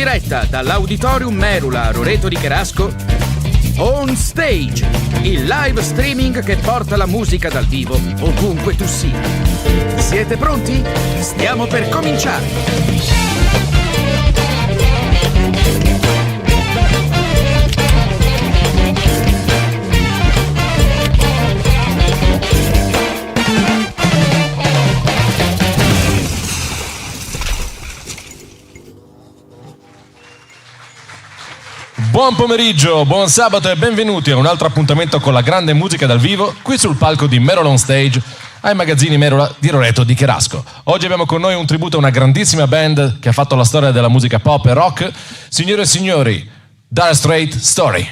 diretta dall'Auditorium Merula a Roreto di Cherasco, On Stage, il live streaming che porta la musica dal vivo ovunque tu sia. Siete pronti? Stiamo per cominciare! Buon pomeriggio, buon sabato e benvenuti a un altro appuntamento con la grande musica dal vivo qui sul palco di Merula On Stage ai magazzini Merula di Roreto di Cherasco. Oggi abbiamo con noi un tributo a una grandissima band che ha fatto la storia della musica pop e rock. Signore e signori, Dire Straits Story.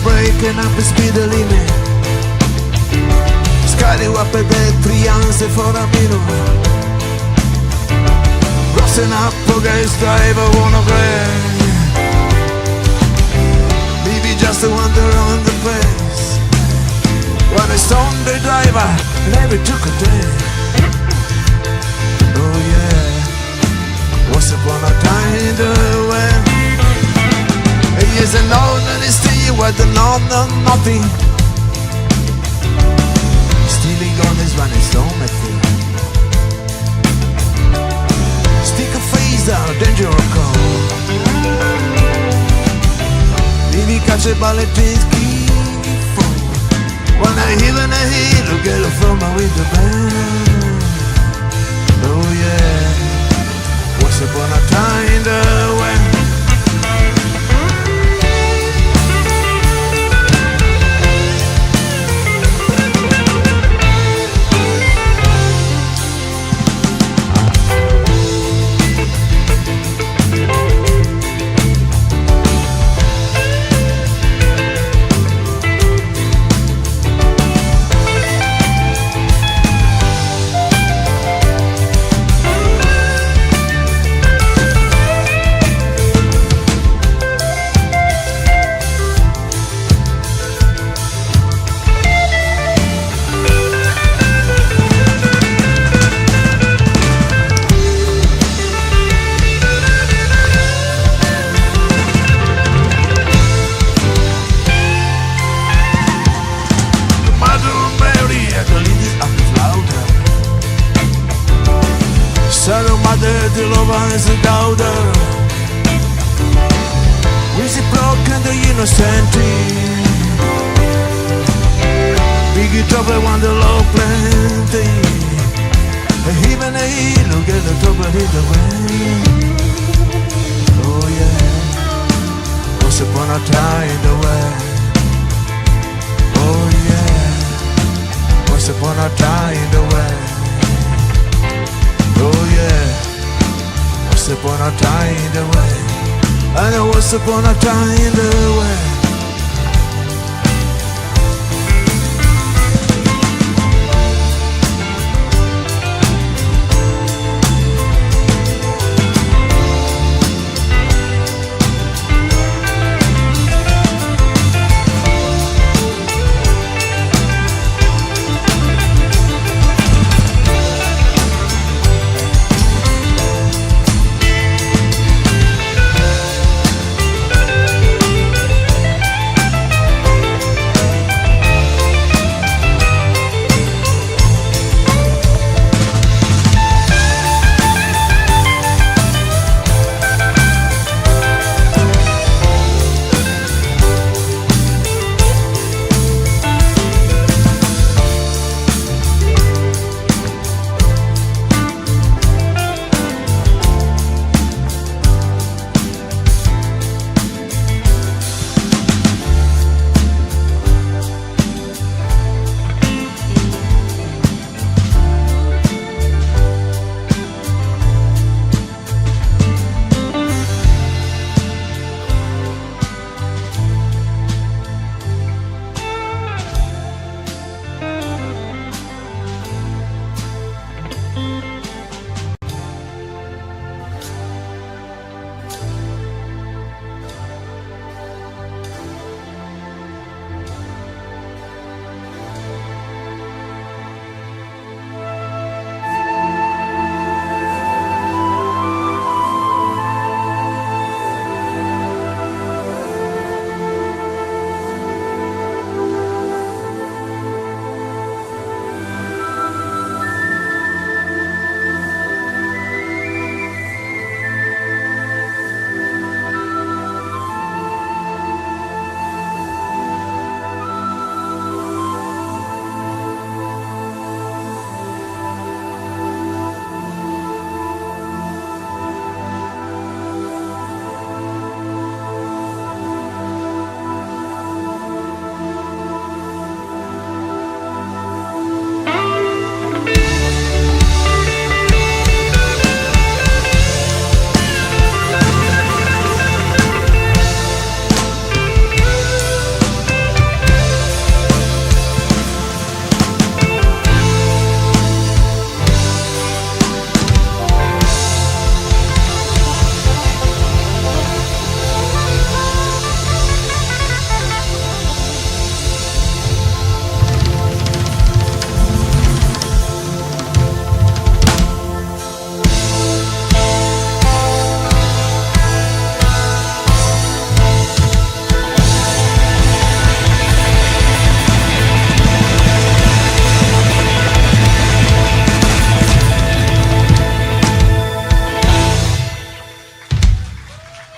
Breaking up the speed limit, scary up at the trianze for a minute, crossing up against driver wanna break, maybe just a wander on the place, when I saw the driver, never took a day. Oh yeah, once upon a time the way. Yes, and all that is still what the nothing. Stealing on his running stone at thing. Stick a face down a danger call. Maybe catch a bullet in fall. When I hear and I hear, look at it from my window band. Oh yeah, once upon a time the way. madre di Lorenzo Gauda. Risi broken degli innocenti, biggie trouble quando lo plenty, e even a hilo che lo trouble hit the wind. Oh yeah, once upon a time in the West. Oh yeah, once upon a time in the West. Oh yeah, once upon a time in the West. I know once upon a time in the West.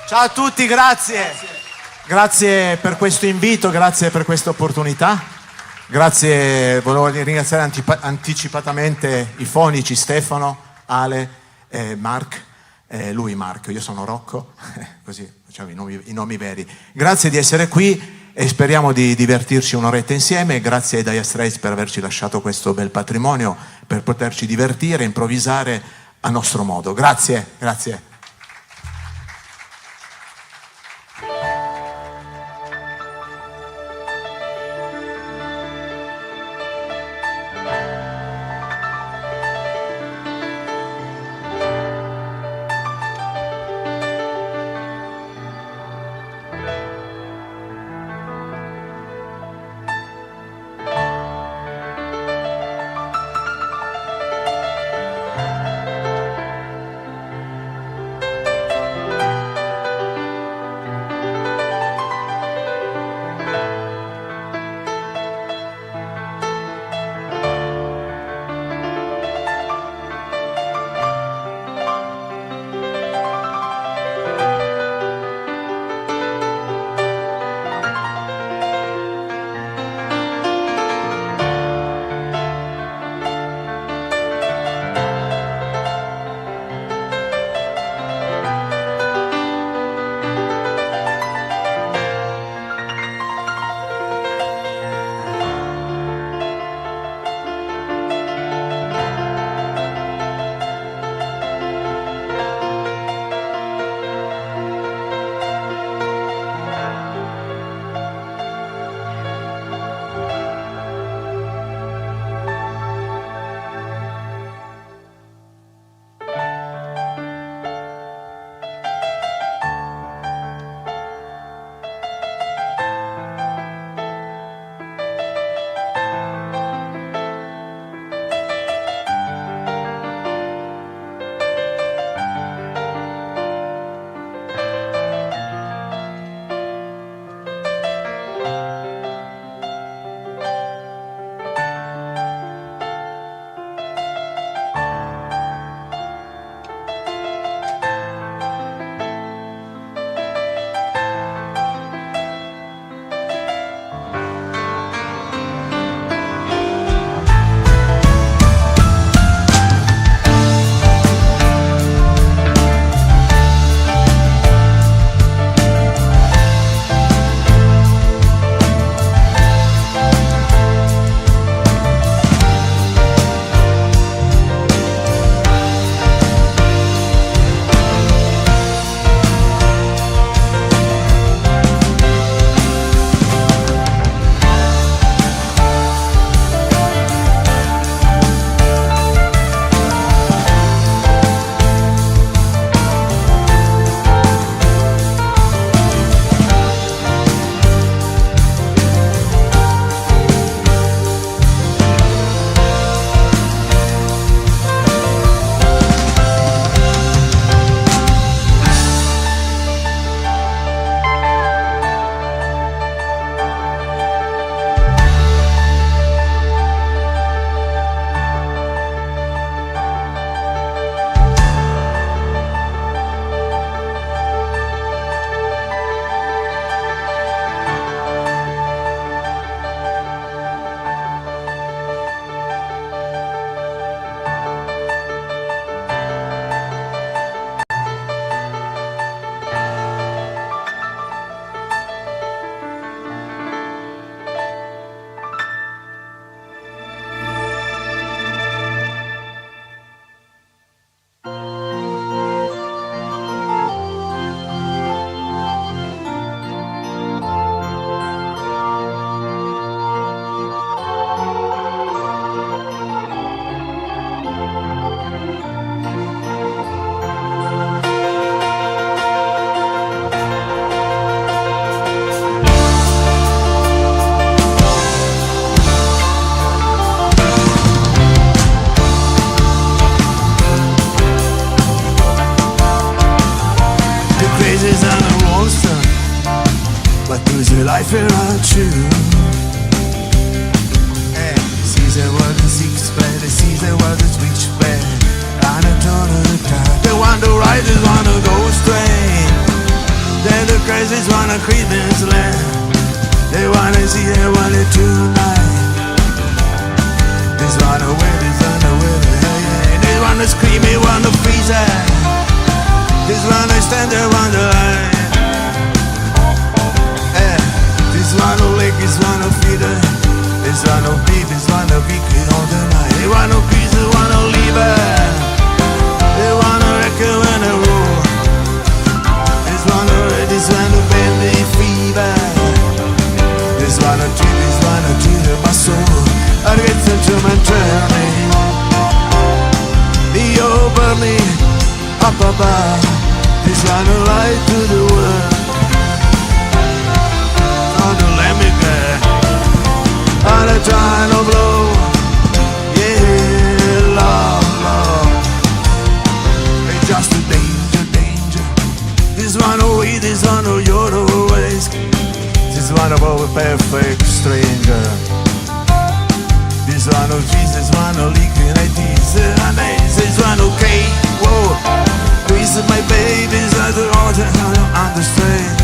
Ciao a tutti, grazie. Grazie per questo invito, grazie per questa opportunità. Grazie, volevo ringraziare anticipatamente i fonici Stefano, Ale, Mark, lui Marco, io sono Rocco, così facciamo i nomi veri. Grazie di essere qui e speriamo di divertirci un'oretta insieme. Grazie ai Dire Straits per averci lasciato questo bel patrimonio, per poterci divertire, improvvisare a nostro modo. Grazie, grazie. life without you. Season was a six-bed, the season was a switchbed. On a turn of the tide. They want to ride, they want to go straight. They're the crazies wanna creep this land. They wanna see, they want it tonight. This run away, hey. They wanna scream, they wanna freeze it. This wanna stand there on the line. Hey. This wanna lick, this wanna feed it. This wanna beat, this wanna be kid all the night. They wanna peace, they wanna leave it. They wanna echo and a roar. This wanna baby fever. This wanna treat my soul. I get sentiment turning. The over me, up above. This wanna light to the world. On the let me go. On a time of blow. Yeah, love. It's just a danger. This one away, this one you're always. This one of a perfect stranger. This one of Jesus, one of leaking ideas. This one okay, whoa. This is my baby's at the altar, I don't understand.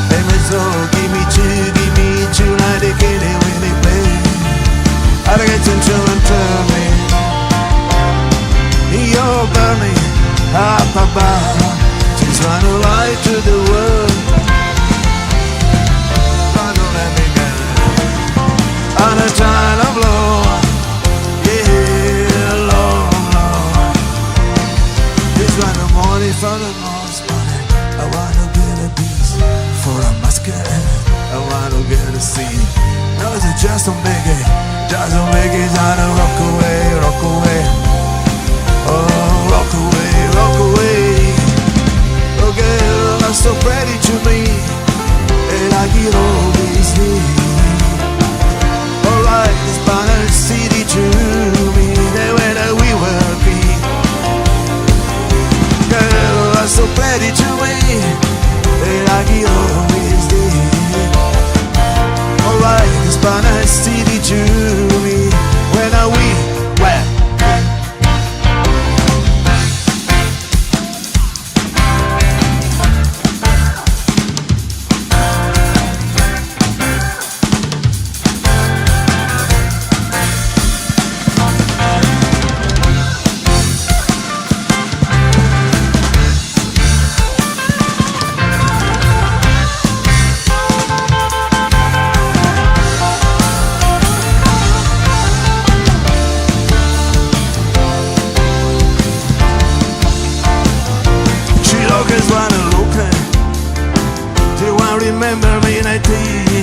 Hey, my soul, give me two, like they get it when they play. I don't get to and tell me. You're burning up above. Just wanna light to the world. On a time of blow, yeah, Lord. This one the morning from the most morning. I wanna get a piece for a masquerade. I wanna get a scene. No, it's just a biggie, just a biggie. Gotta rock away. Oh, rock away. Oh, girl, you're so pretty to me, and I get always need. Alright, this banner city to me, where we will be. Girl, you're so pretty to me, and I can always be. Alright, this banner city to me, where we were. Remember me in a tea.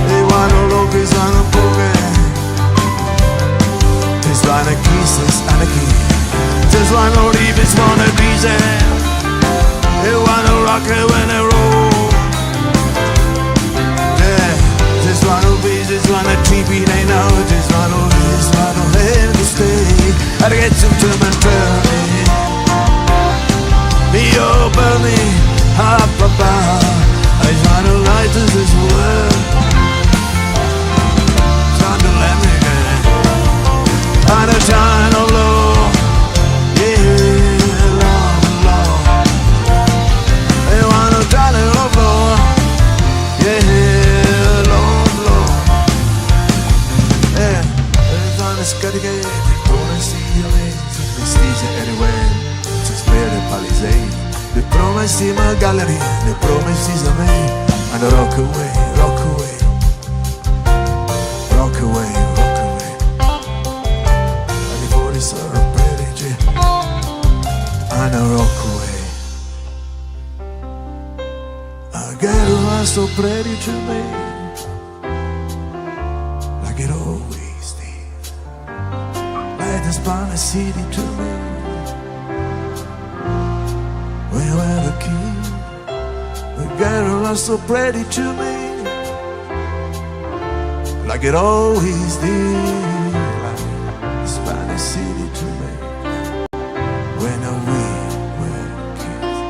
They wanna look, they wanna forget. This wanna kisses and a key. This wanna leave, this wanna be there. They wanna rock it when they roll. Yeah, this wanna be, this wanna TV, they know. This wanna have to stay. I get some time and turn me over me, up above. I try to light to this world. Try to let me get on a time of low. Yeah, love. They want to try to low. Yeah, love. Yeah, they're trying to scut again. They wanna see your legs. They sneeze it anywhere. Just spare the palisade. The promise in my gallery, the promise is a me. And rock away. And the bodies are a pretty, and I rock away. A girl was so pretty to me, like it always did. Like the Spanish city to me. We were the king. The girl was so pretty to me, like it always did. Like Spanish city to me, when we were kids.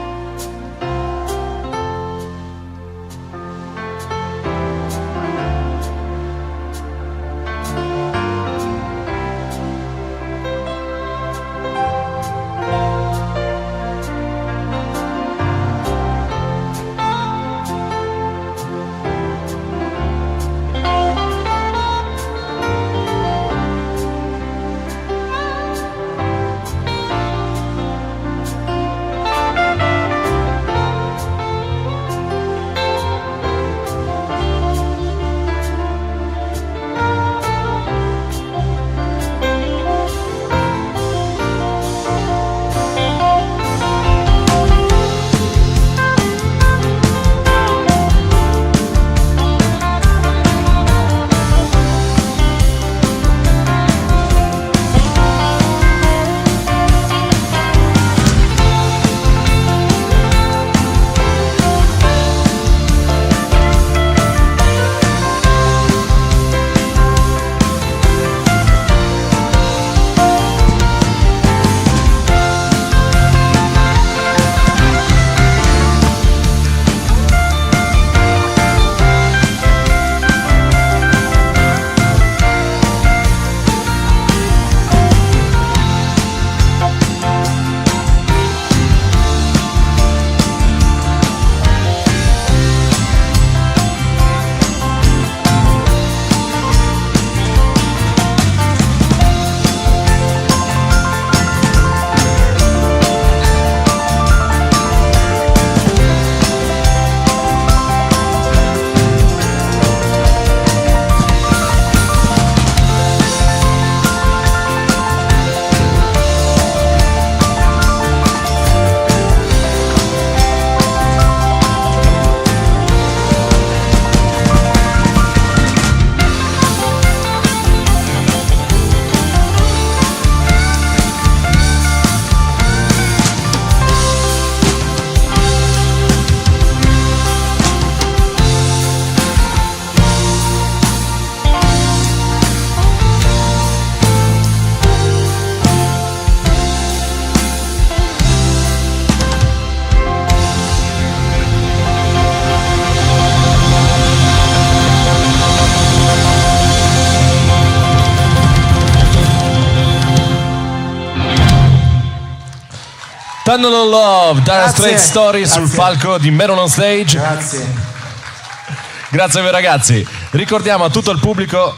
Tunnel of Love, Dire Grazie. Straits Story sul Grazie. palco di Meron on Stage. Grazie. Grazie a voi ragazzi. Ricordiamo a tutto il pubblico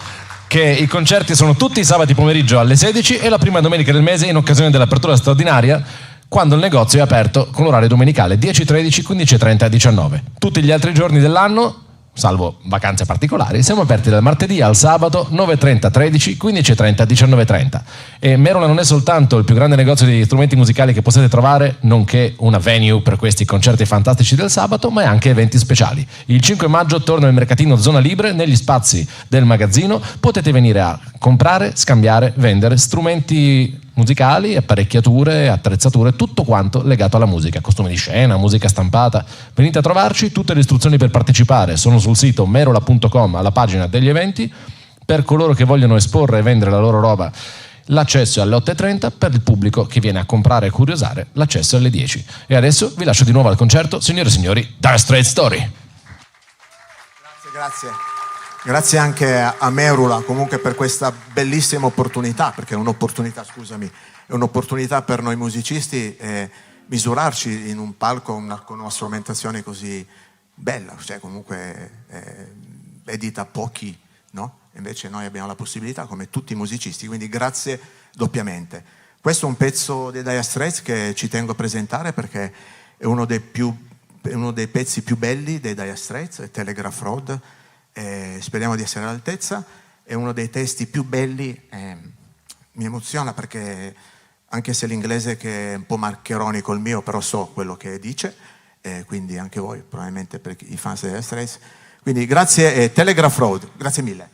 che i concerti sono tutti i sabati pomeriggio alle 16 e la prima domenica del mese in occasione dell'apertura straordinaria, quando il negozio è aperto con l'orario domenicale 10-13, 15-30 e 19. Tutti gli altri giorni dell'anno, salvo vacanze particolari, siamo aperti dal martedì al sabato 9:30, 13, 15:30, 19:30. E Merola non è soltanto il più grande negozio di strumenti musicali che potete trovare, nonché una venue per questi concerti fantastici del sabato, ma è anche eventi speciali. Il 5 maggio torna il mercatino Zona Libre negli spazi del magazzino. Potete venire a comprare, scambiare, vendere strumenti musicali, apparecchiature, attrezzature, tutto quanto legato alla musica, costumi di scena, musica stampata. Venite a trovarci, tutte le istruzioni per partecipare sono sul sito merola.com alla pagina degli eventi. Per coloro che vogliono esporre e vendere la loro roba, l'accesso è alle 8:30, per il pubblico che viene a comprare e curiosare l'accesso è alle 10. E adesso vi lascio di nuovo al concerto, signore e signori, Dire Straits Story. Grazie. Grazie anche a Merula comunque per questa bellissima opportunità, perché è un'opportunità, è un'opportunità per noi musicisti misurarci in un palco con una strumentazione così bella, cioè comunque edita pochi, no? Invece noi abbiamo la possibilità come tutti i musicisti, quindi grazie doppiamente. Questo è un pezzo dei Dire Straits che ci tengo a presentare perché è uno dei pezzi più belli dei Dire Straits, è Telegraph Road. Speriamo di essere all'altezza. È uno dei testi più belli, mi emoziona perché anche se l'inglese che è un po' maccheronico il mio, però so quello che dice, quindi anche voi probabilmente per i fans della Straits. Quindi grazie, Telegraph Road, grazie mille.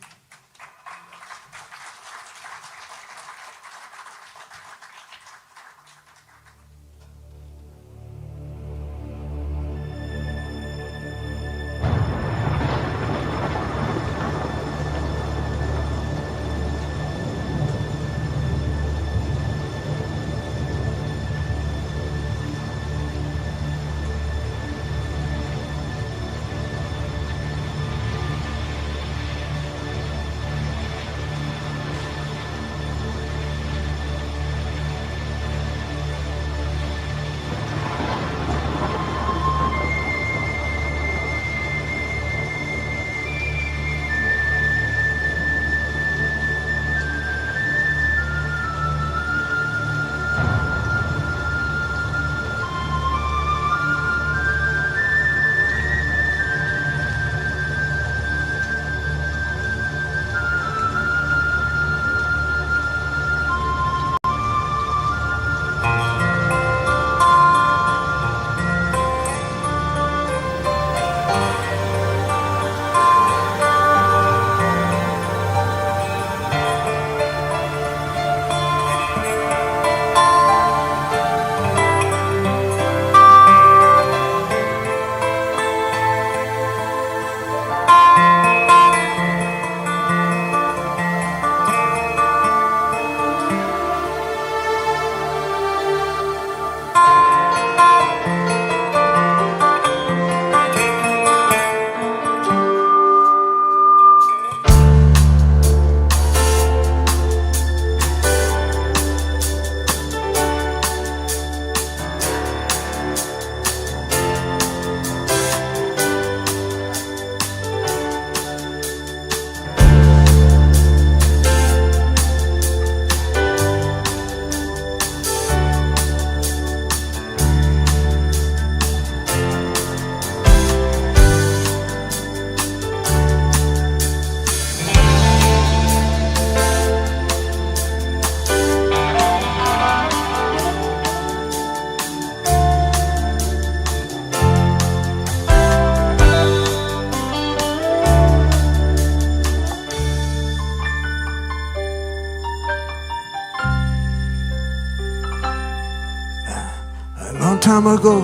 long time ago,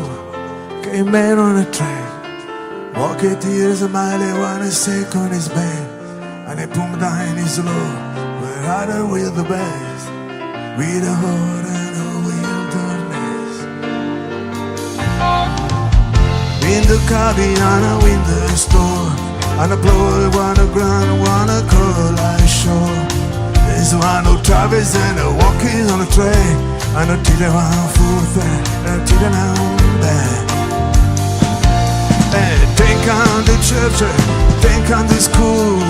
came man on a train, walking to years a mile, he wanna sick on his bed, and he pumped down his load, we're out there with the best, with a heart and a wilderness. In the Cabiana window store, and a blow, wanna ground, wanna call I shore. There's one who travels and a walking on a train, hanno tirato forte, hanno tirato bene. Think on the church, think on the school,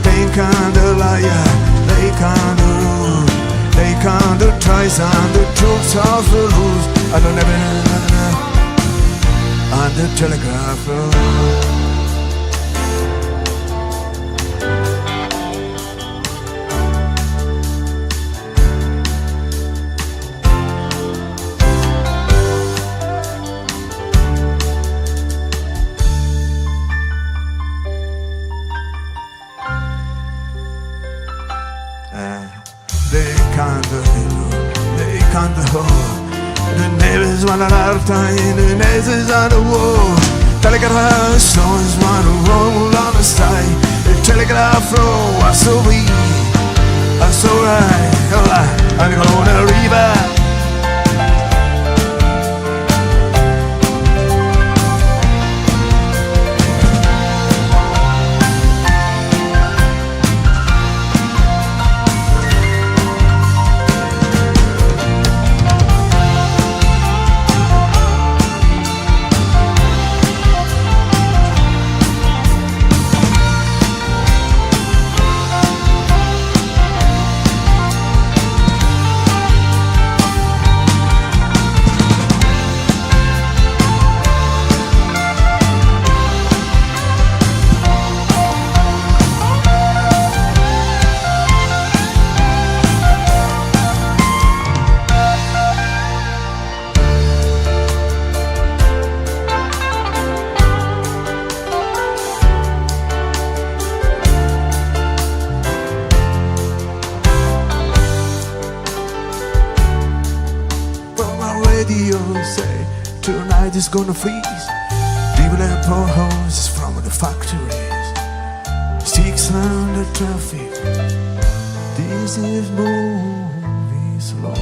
think on the liar, think on the rule, think on the tries and the truths of the rules, and on every on the telegraph road. The neighbors want an hard time, the neighbors on the wall. Telegraph stones want to roll on the side. The telegraph roll, I so we, I so right, alright, I'm gonna river. Say tonight is gonna freeze. People at potholes from the factories. Sticks on the traffic. This is moving slow.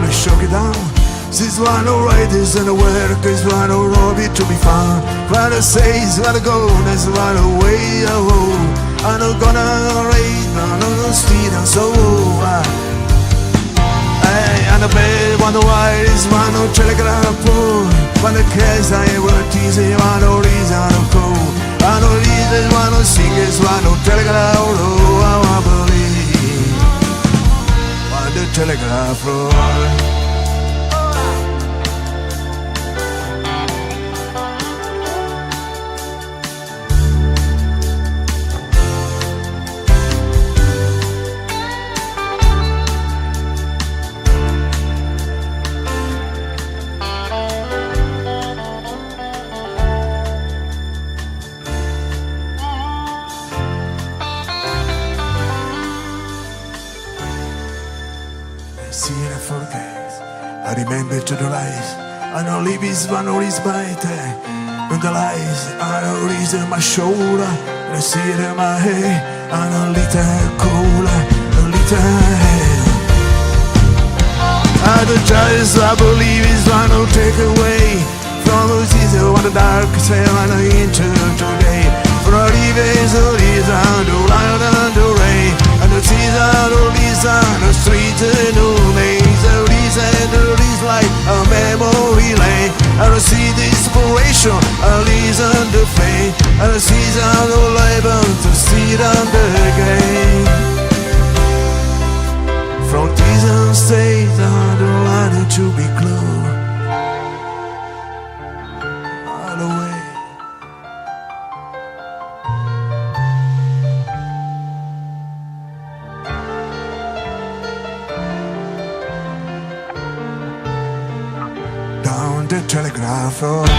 Shook it down. This one who write is in the work, this one who rob it to be found. What I say is what I go, this one who way I hold. I'm not gonna raid, I'm not steal and so hey, and the bed, one who write is one who telegraph poor. One the case I ever tease, one who reason of cold. One who leads is one who sing is one who telegraph, oh, I want to believe. One the telegraph roll. I remember to the rise. I know live is one or is bite. And the lies, I know is my shoulder. And I see it in my head. I know little cooler, a little head. I the choice I believe is one who take away from who's easy on the dark side and into today. For a is a reason to light and the rain. And the season to listen, the streets and the maze. The reason there is like a memory lane. And I see the inspiration, I listen to fame. And the season to live to see it on the game. From season stage, I don't want to be glued all the way. Down the telegraph road.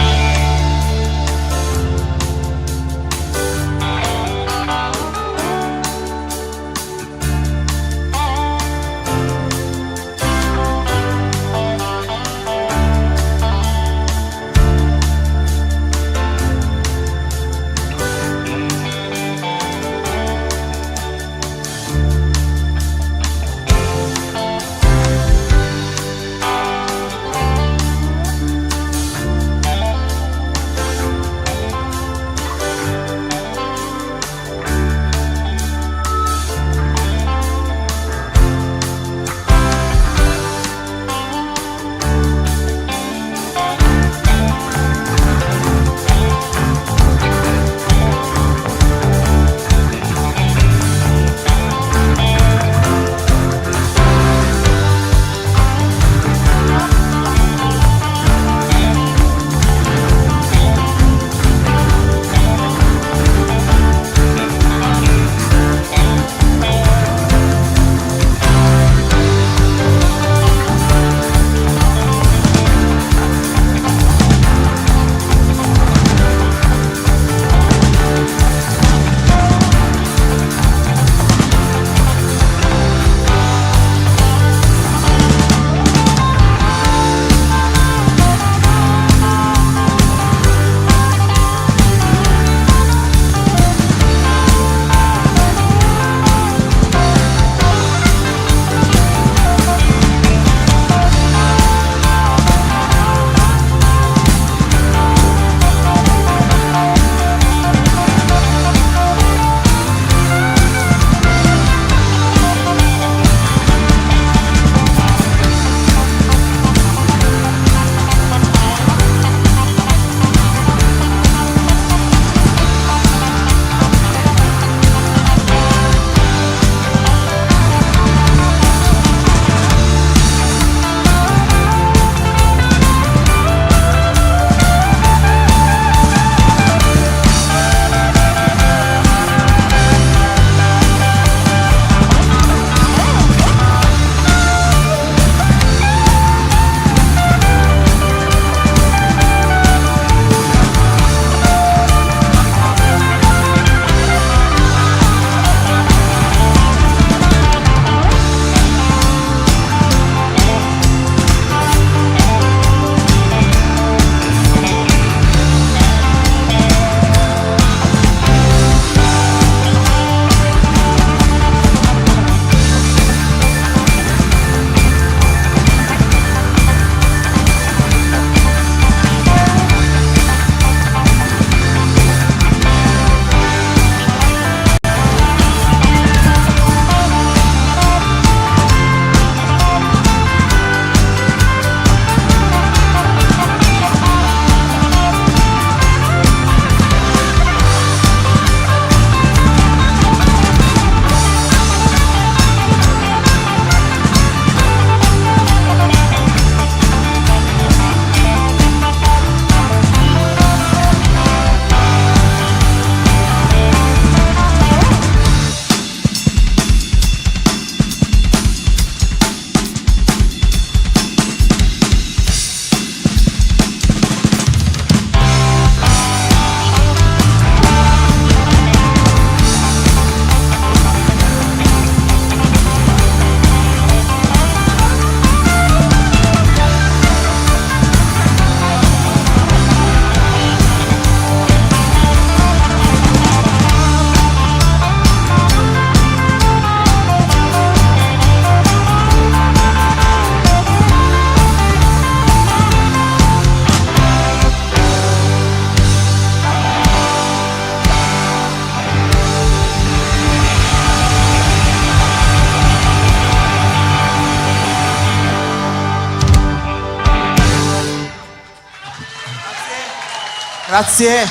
Grazie.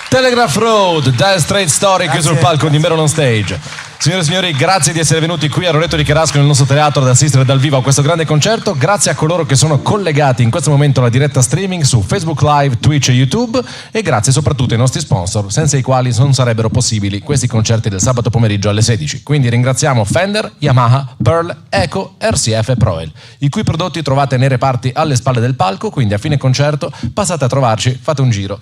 Telegraph Road, Dire Straits Story, qui sul palco di Merolon Stage. Signore e signori, grazie di essere venuti qui a Roretto di Cherasco nel nostro teatro ad assistere dal vivo a questo grande concerto. Grazie a coloro che sono collegati in questo momento alla diretta streaming su Facebook Live, Twitch e YouTube, e grazie soprattutto ai nostri sponsor, senza i quali non sarebbero possibili questi concerti del sabato pomeriggio alle 16. Quindi ringraziamo Fender, Yamaha, Pearl, Eco, RCF e Proel, i cui prodotti trovate nei reparti alle spalle del palco, quindi a fine concerto passate a trovarci, fate un giro.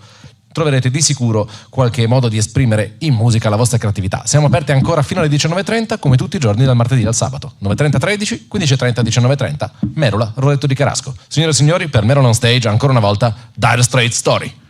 Troverete di sicuro qualche modo di esprimere in musica la vostra creatività. Siamo aperti ancora fino alle 19.30, come tutti i giorni dal martedì al sabato. 9.30 13, 15.30 19.30. Merula, Roretto di Cherasco. Signore e signori, per Merula on Stage, ancora una volta, Dire Straits Story.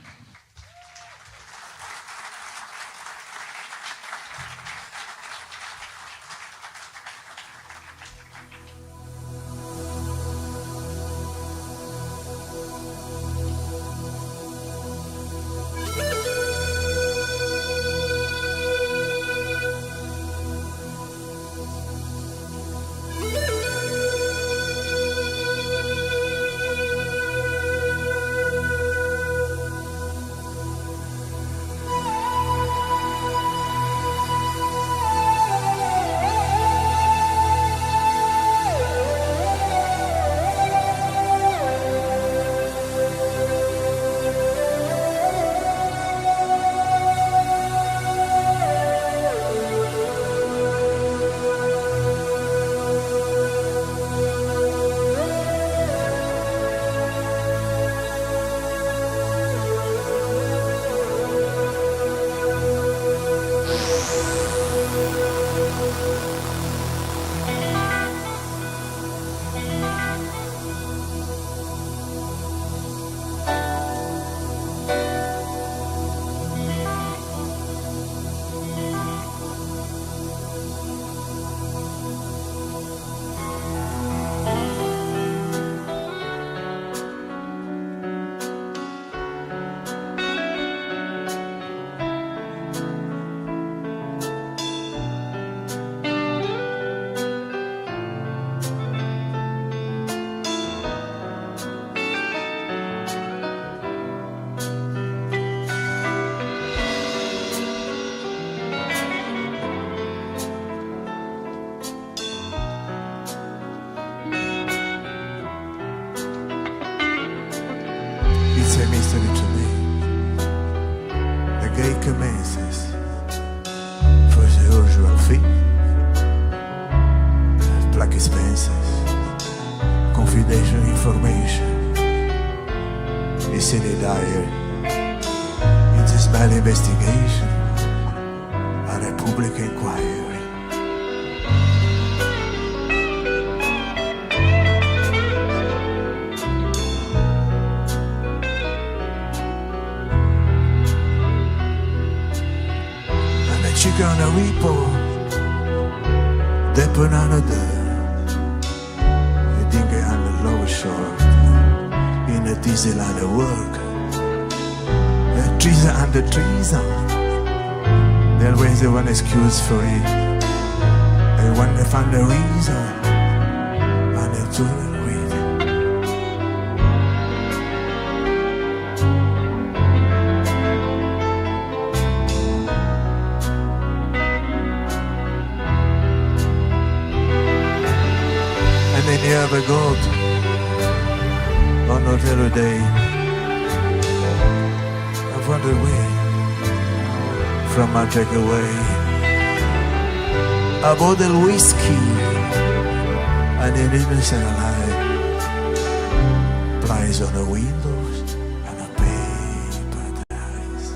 It's a mystery to me. The gate commences for the usual fee. Black expenses, confidential information. It's in a diary. It's a small investigation. A Republic inquiry. Chicken on a repo, the banana there, a dingy on the lower shore, in a diesel on the work, a treason on the treason. There always one excuse for it, and when they find the reason, and they do it. And then you have a goat on another day. I've wandered away from my takeaway. I bought the whiskey and an innocent alive. Price on the windows and a paper dice.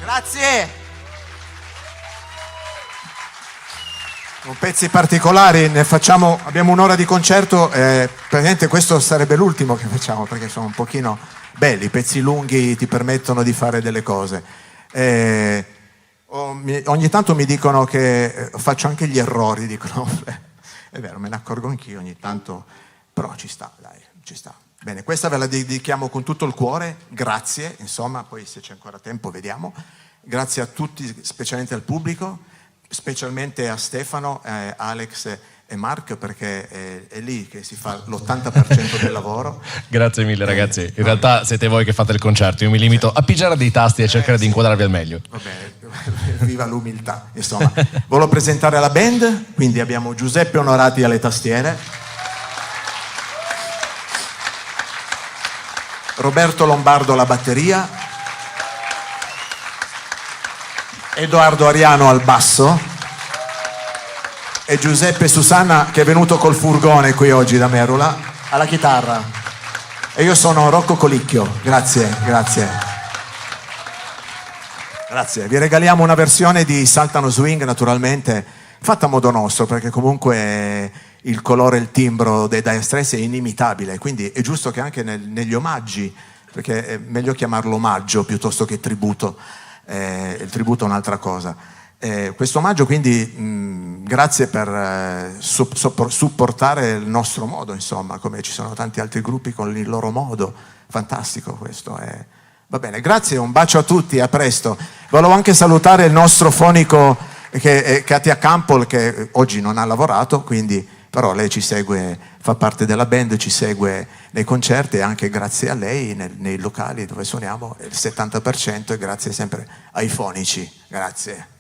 Grazie. Con pezzi particolari ne facciamo, abbiamo un'ora di concerto, praticamente questo sarebbe l'ultimo che facciamo perché sono un pochino belli, i pezzi lunghi ti permettono di fare delle cose. Ogni tanto mi dicono che faccio anche gli errori, dicono, è vero, me ne accorgo anch'io ogni tanto, però ci sta, dai, ci sta. Bene, questa ve la dedichiamo con tutto il cuore, grazie, insomma, poi se c'è ancora tempo vediamo. Grazie a tutti, specialmente al pubblico, specialmente a Stefano, Alex e Mark, perché è lì che si fa l'80% del lavoro. Grazie mille ragazzi, in realtà siete voi che fate il concerto, io mi limito a pigiare dei tasti e cercare di inquadrarvi al meglio. Va bene, viva l'umiltà. Insomma, volevo presentare la band, quindi abbiamo Giuseppe Onorati alle tastiere, Roberto Lombardo alla batteria, Edoardo Ariano al basso e Giuseppe Susanna, che è venuto col furgone qui oggi da Merula, alla chitarra. E io sono Rocco Colicchio. Grazie. Vi regaliamo una versione di Saltano Swing, naturalmente, fatta a modo nostro, perché comunque il colore e il timbro dei Dire Straits è inimitabile, quindi è giusto che anche negli omaggi, perché è meglio chiamarlo omaggio piuttosto che tributo, il tributo è un'altra cosa. Questo omaggio quindi grazie per supportare il nostro modo, insomma, come ci sono tanti altri gruppi con il loro modo, fantastico questo. Va bene, grazie, un bacio a tutti, a presto. Volevo anche salutare il nostro fonico Katia Campbell, che oggi non ha lavorato, quindi però lei ci segue, fa parte della band, ci segue nei concerti e anche grazie a lei nei locali dove suoniamo il 70% e grazie sempre ai fonici. Grazie.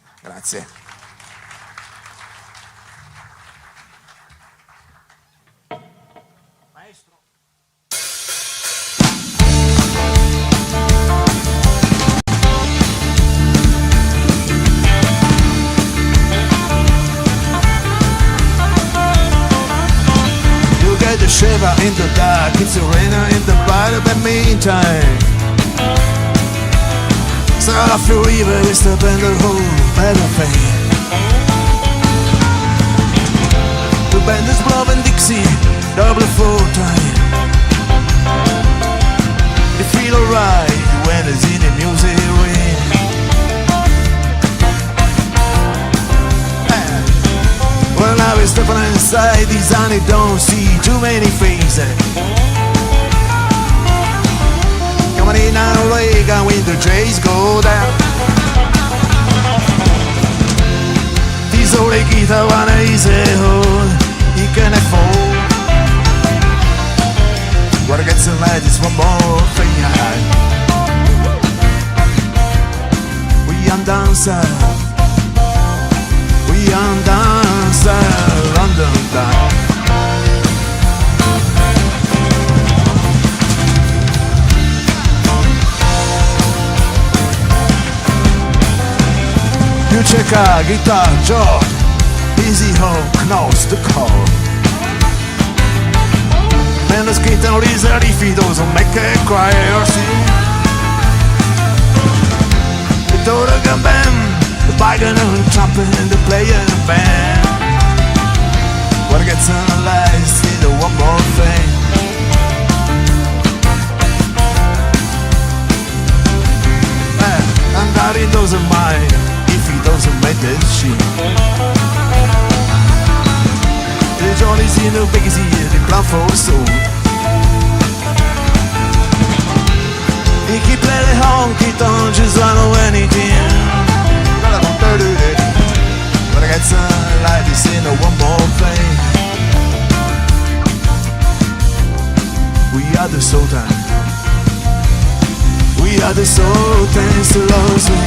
The shiver in the dark, it's a rainer in the brighter but meantime. So I feel river is the band of whole better thing. The band is blowing Dixie, double full time. They feel alright when it's in the music ring. Well, now we're stepping inside these and I don't see too many faces. Coming in on a lake and when the trains go down. These old guitar wanna easy hold, he can afford. What gets in light is one more thing I had. We on dancer. We on dancer, London down. You check out guitar, George, easy home, knows the call. Men lo scrittano risa rifidoso, make it cry or see. The Dora Gambam, the bygone and trumpet and the player and the band. What gets analyzed in the one more thing. And that he doesn't mind if he doesn't make that shit. The Johnny's in the biggest here, the plan for soul. He keep playing honky tonk, just don't know anything. But I got some like this in a one more thing. We are the Sultan. We are the Sultans to lose me.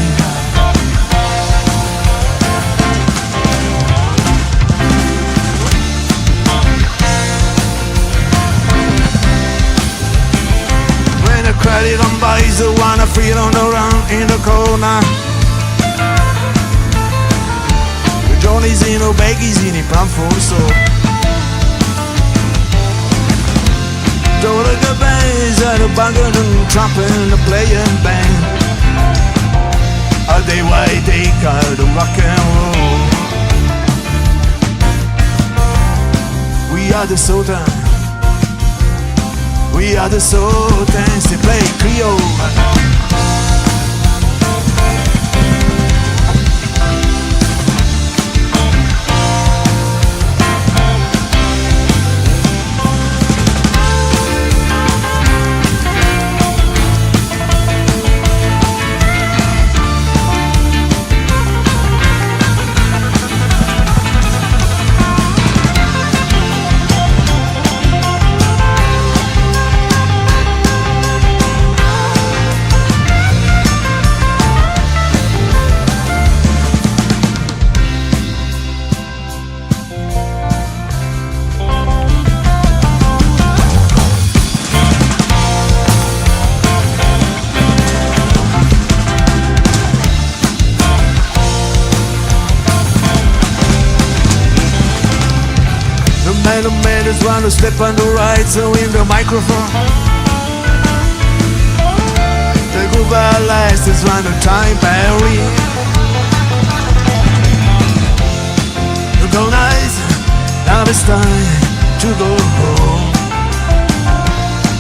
When the credit on buys the one I feel on the run in the corner. Johnny's in a baggies in a plan for so. Don't look at bands at a banging and trumpet and a playing band. the Sultan. We are the Sultans. They play Creole. The man is one to step on the right, so in the microphone. The group of lights is one to time barrier. Go nice, now it's time to go home.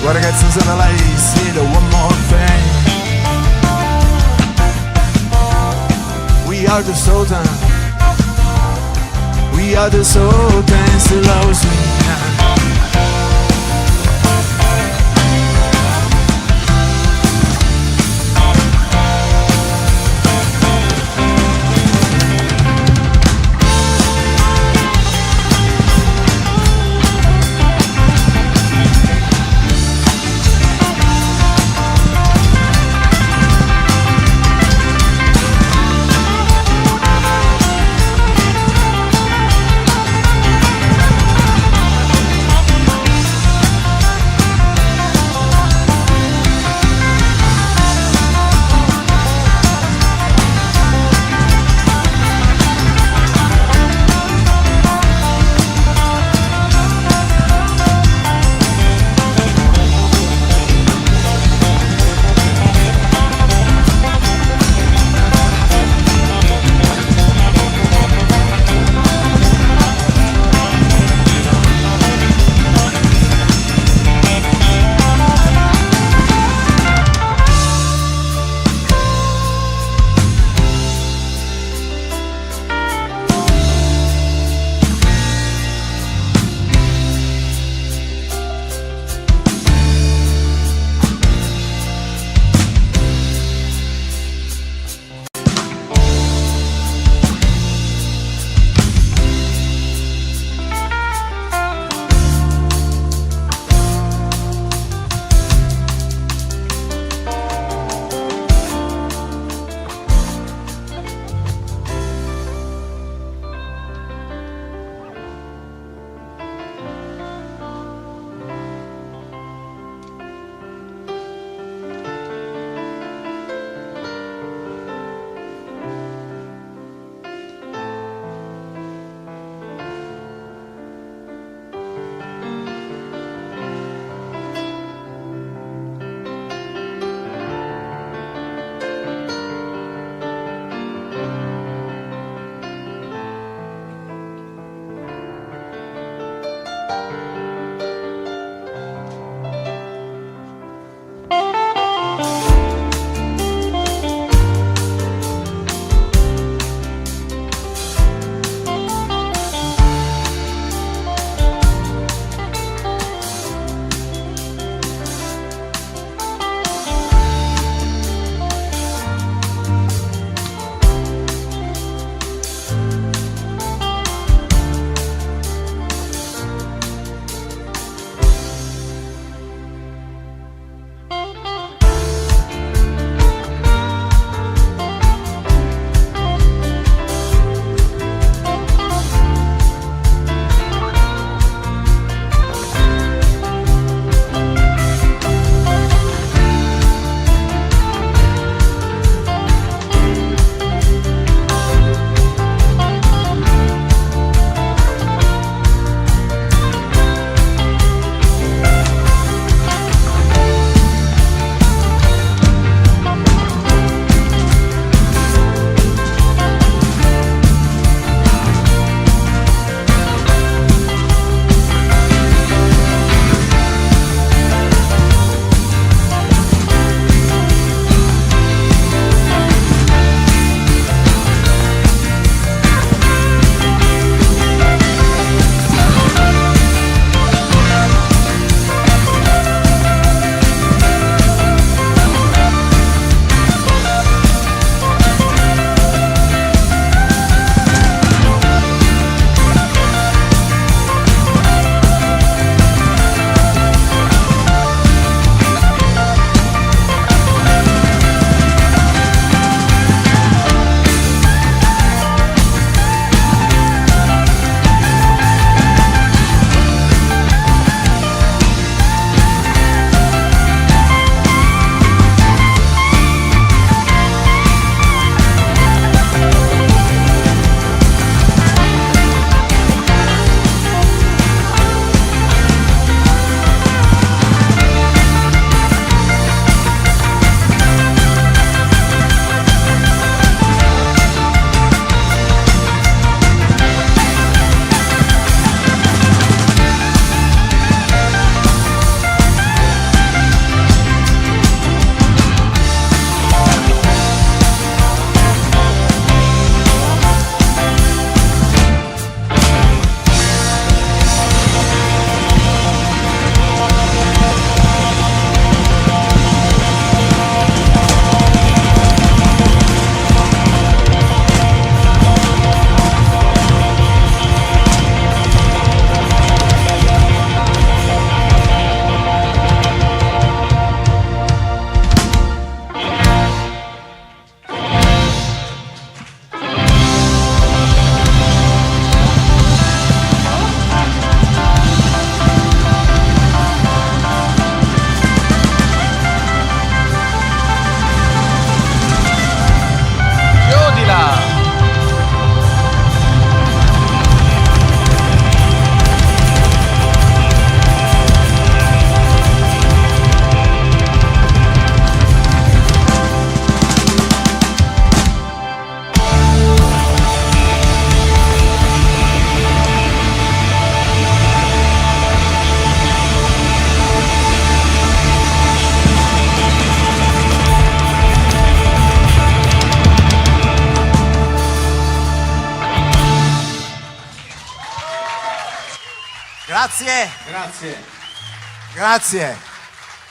Gotta get some lights, see the one more thing. We are the Sultan. We are the Sultans, the loves me.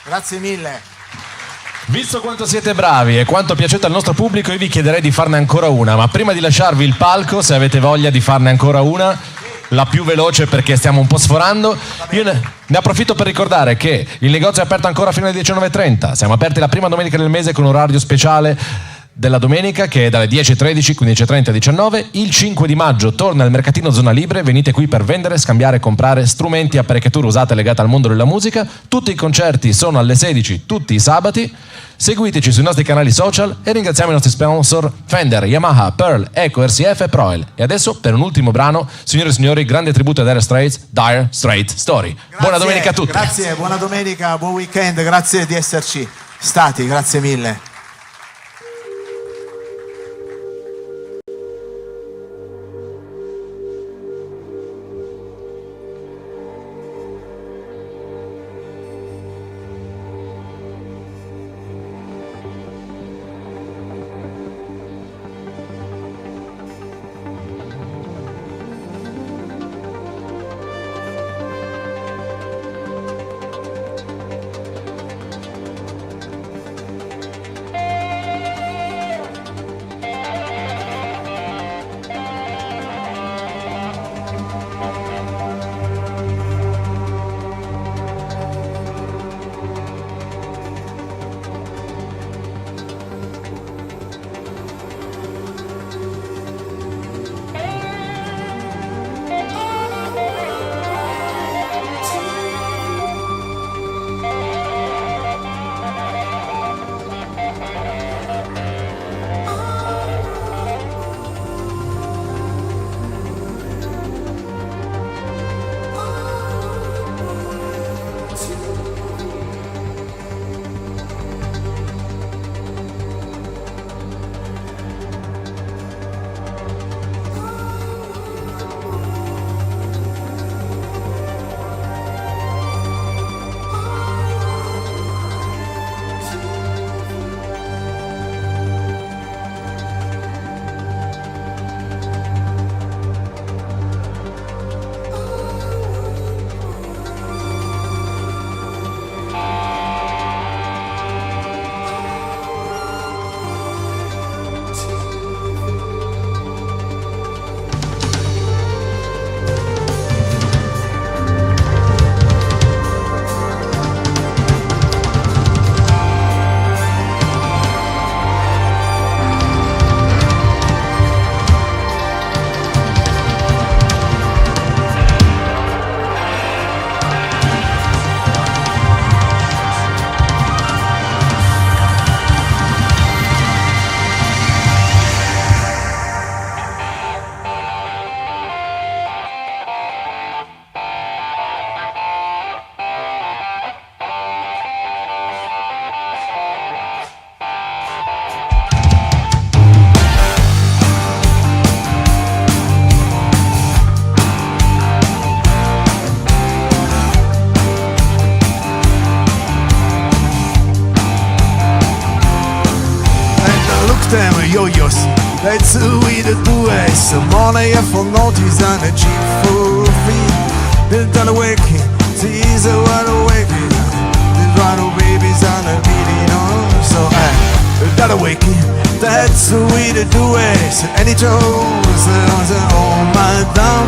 Grazie mille. Visto quanto siete bravi e quanto piacete al nostro pubblico, io vi chiederei di farne ancora una, ma prima di lasciarvi il palco, se avete voglia di farne ancora una, la più veloce perché stiamo un po' sforando, io ne approfitto per ricordare che il negozio è aperto ancora fino alle 19:30, siamo aperti la prima domenica del mese con un orario speciale della domenica che è dalle 10:13, 15:30 19. Il 5 di maggio torna il mercatino Zona Libre, venite qui per vendere, scambiare e comprare strumenti e apparecchiature usate legate al mondo della musica. Tutti i concerti sono alle 16 tutti i sabati. Seguiteci sui nostri canali social e ringraziamo i nostri sponsor Fender, Yamaha, Pearl, Eco, RCF e Proel. E adesso per un ultimo brano, signore e signori, grande tributo a Dire Straits, Dire Straits Story. Buona domenica a tutti. Grazie, buona domenica, buon weekend, grazie di esserci stati, grazie mille. Yo-yos, that's who we do it. Some money for notice and a cheap for free. Built on a waking, tease a one awakening. The run babies on a beating on. So built on a waking, that's who we do it. So any chose on my down.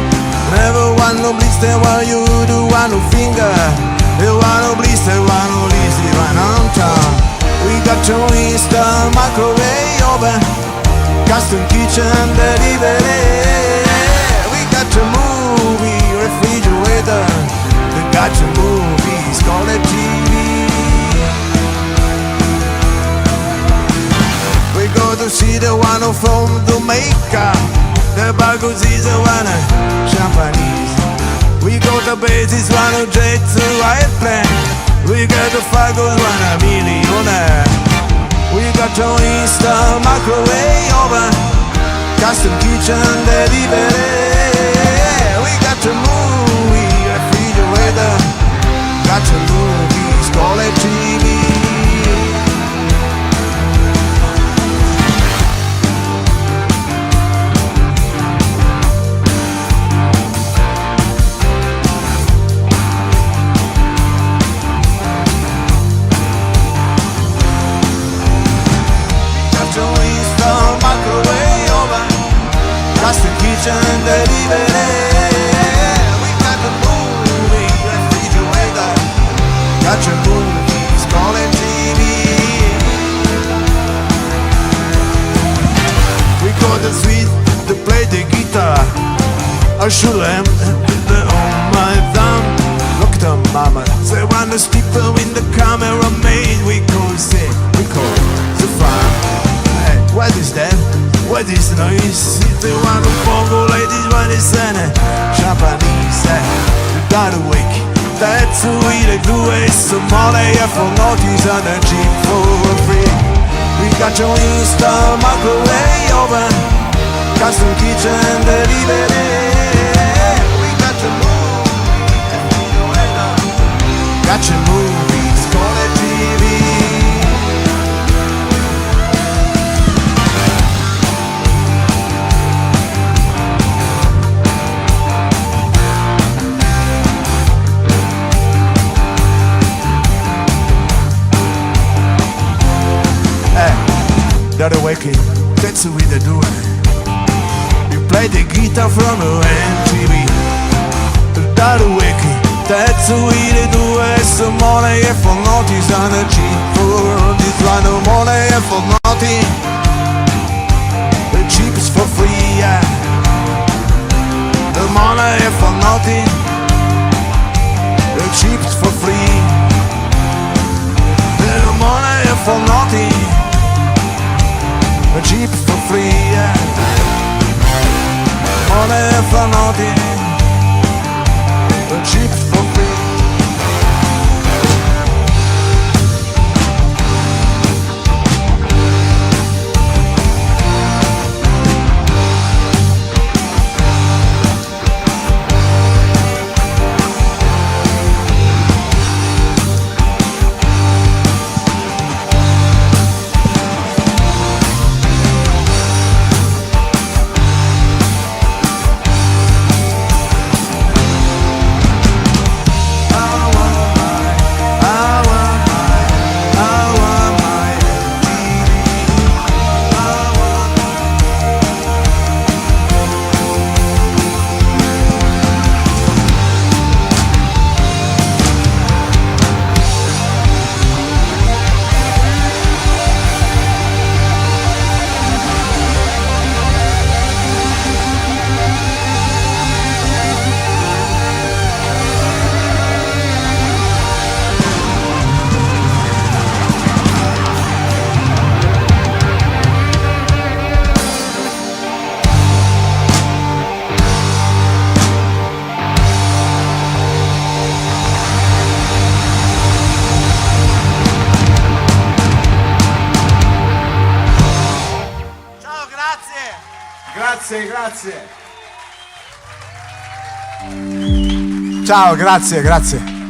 Never want no blister while you do one no finger. The one no blister, one no lazy one on town. We got your Insta microwave oven, custom kitchen delivery. We got your movie refrigerator. We got your movies called a TV. We go to see the one from Jamaica. The Bagos is the one Japanese. We go to bases one jet to airplane. We got the Fagos one a millionaire. We got your Insta microwave oven, custom kitchen delivery. We got your movie refrigerator. Got your movies called a TV. the sweet to play the guitar. I should have on my thumb. Look to mama, say when the steeple in the camera made, we call the fun. Hey, what is that? What is the noise? It's the one who Congo ladies when it's in it. Japanese, you gotta wake. That's the way they do it. Somalia for notice and a cheap for free. We got your Insta microwave oven, custom kitchen delivery. We got your movies, got your movies, call it TV. That awakening, that's the way they do it. You play the guitar from a MTV. That awakening, that's the way they do it. Some money for notice and a cheap for this one. No money for nothing. The cheap is for free, yeah. The money for nothing. The cheap is for free. The money for nothing. A jeep for free, yeah. Money for nothing. A jeep for free. Grazie. Ciao, grazie.